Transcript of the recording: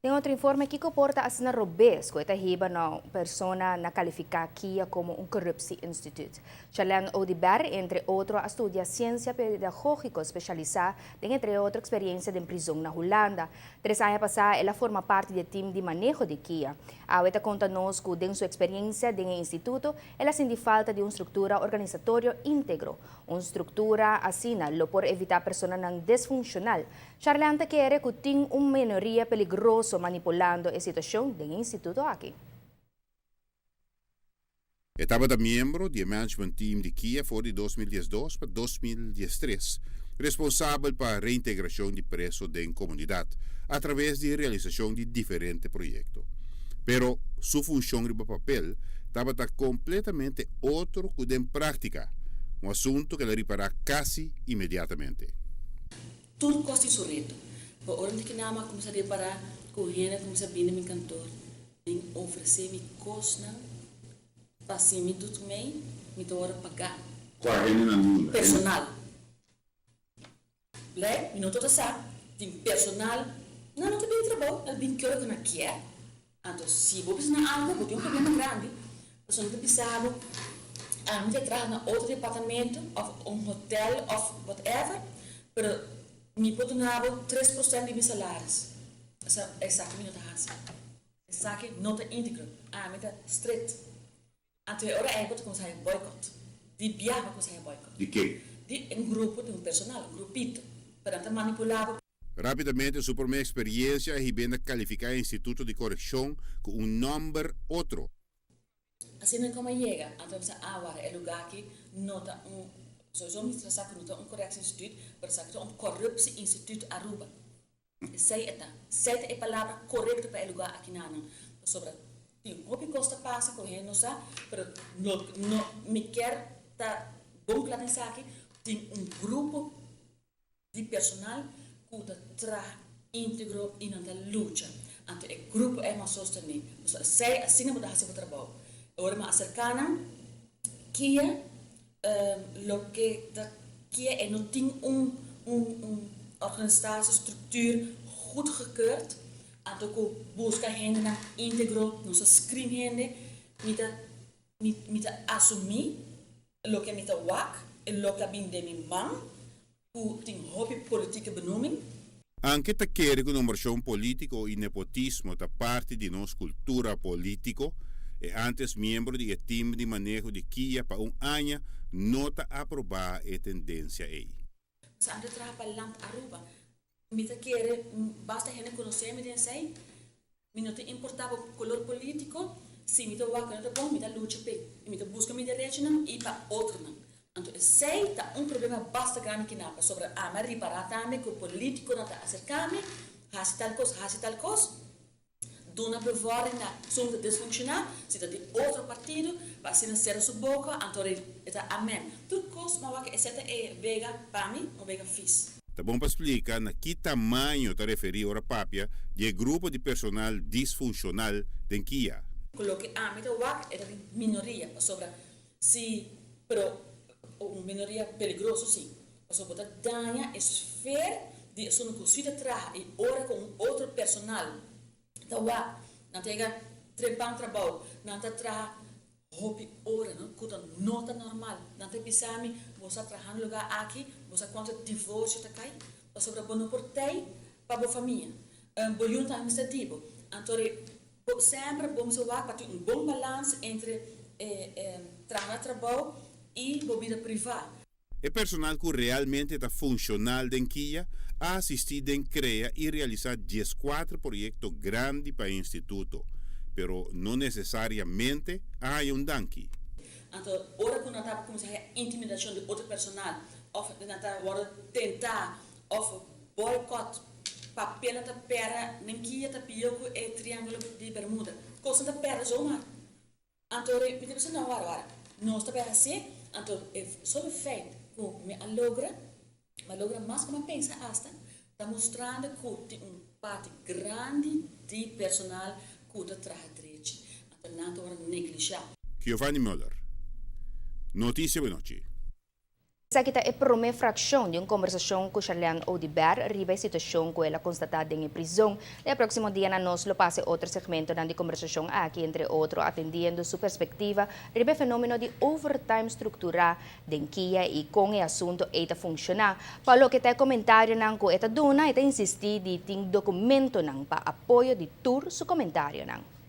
Tem outro informe que comporta as na robes, que ita hiba na persona na calificakia como um corruptie instituut. Chalen Odiber, entre outro, estudia ciência pedagógica especializada, tem entre outro experiência de prisão na Holanda. 3 anos passada, ela forma parte do time de manejo de KIA. A ita conta-nos que, em sua experiência no instituto, ela sente falta de uma estrutura organizatória íntegro. Uma estrutura assim, lo por evitar pessoas não disfuncional. Charlanta quer que tenha uma minoria peligrosa manipulando a situação do instituto aqui. Estava da membro do management team de Kia for de 2012 para 2013, responsável para a reintegração de presos da comunidade através da realização de diferentes projetos. Pero sua função de papel estava completamente outro que em prática, um assunto que ela reparar quase imediatamente. Tudo custa isso reto. Por onde que nama começa a reparar, correndo começa a vir no meu cantor, em oferecer-me costa, passei-me tudo bem, me dou hora pagar. Personal. Lei, não toda sabe, tem personal, não tem bem trabalho, ela bem que hora que não quer. Então, se você não anda, você tem um problema grande. Você não precisa, me entrar em outro departamento, ou um hotel, ou whatever, mas me pode dar 3% de meus salários. Essa é a minha taxa. Essa é a nota íntegra. Me dá straight. Então, agora é que eu começo a boicote. De viagem, eu começo a boicote. De quê? De um grupo, de um personal, um grupito, para manipular. Rapidamente, sua primeira experiência é bem qualificar o Instituto de Correção com um número outro. Assim não como chega, então você agora é lugar que nota sowieso me stressa que nota correctie instituut, mas sabe corruptie instituut Aruba. Sei é a palavra correta para o lugar aqui na sobre tem o que custa passa correndo não sabe, mas não me quer tá bom claro nisso aqui tem grupo de personal que tra íntegro e não luta. Então o grupo é mais sustenido. Sei assim não pode fazer o trabalho. Agora me acercam que lo que é não tem organisatie structuur goedgekeurd. Então que busca gente na íntegro, não se screen gente, niet assumir lo que niet wak, lo que bin de min man, que tem hobby politieke benoeming. Anche ta chiede che una versione politico e nepotismo da parte di nostra cultura politico e antes membro di team di manejo di Kia pa un anno nota approvare e tendenza ei. Se anda trabalhar para land Aruba, me ta querer basta gente conhecer me den sei, me não te importava o color político, se me ta waka não bom, me ta luta pe, me ta busca me direito não e para outro não. Então, sei tá problema basta grande que nada sobre mas reparar também que o político não tá acercando, faz tal coisa, dona bevora na som disfuncional, se tá de outro partido, vai ser ser sua boca, então é amém. Tudo coisa, mas que essa é vega para mim, ou vega fiz. Tá bom para explicar na que tamanho tá referido ora papia de grupo de personal disfuncional den Kia. Coloque me tá é minoria, sobre se pero uma minoria perigosa sim. Você pode ganhar a esfera de sua consulta trabalhar e ora com outro personal. Então, não tem trepar trabalho, não tem trabalhar hobby ora, não custa nota normal. Não tem pisami, você trabalhar no lugar aqui, você quanto divórcio tá cai, você sobre bom portei para a família. Bolhão tá administrativo. Então, sempre bom se para ter bom balanço entre trabalho e vida privada. O personal que realmente está funcional em Kia ha assistido em criar e realizar 14 projetos grandes para o Instituto, pero não necessariamente há danki. Então, ora que nós estamos começando a intimidação de outro personal, ou nós tentar, ou boicote, papel na pera, nem Kia tá pioco e triângulo de Bermuda, coisa da pera zona. Então, me pensa não agora, nós também assim. Então, sobre o feito que me logra mais como pensa hasta, está mostrando que tem parte grande de personal que está trabalhando. Então, não é negligenciar. Giovanni Müller, Notícia Veloci. Sa kita é primeira fração de uma conversação com Charlene Odiber, riba a situação com ela constatada em prisão. E próximo dia na nós lo passe outro segmento de conversação aqui, entre outros, atendendo sua perspectiva, riba o fenômeno de overtime estrutural de Kia e com o assunto está funcionar. Para o que está comentário nang ko eta duna, está insistir de ting documento nang pa apoio de tur su comentário nang.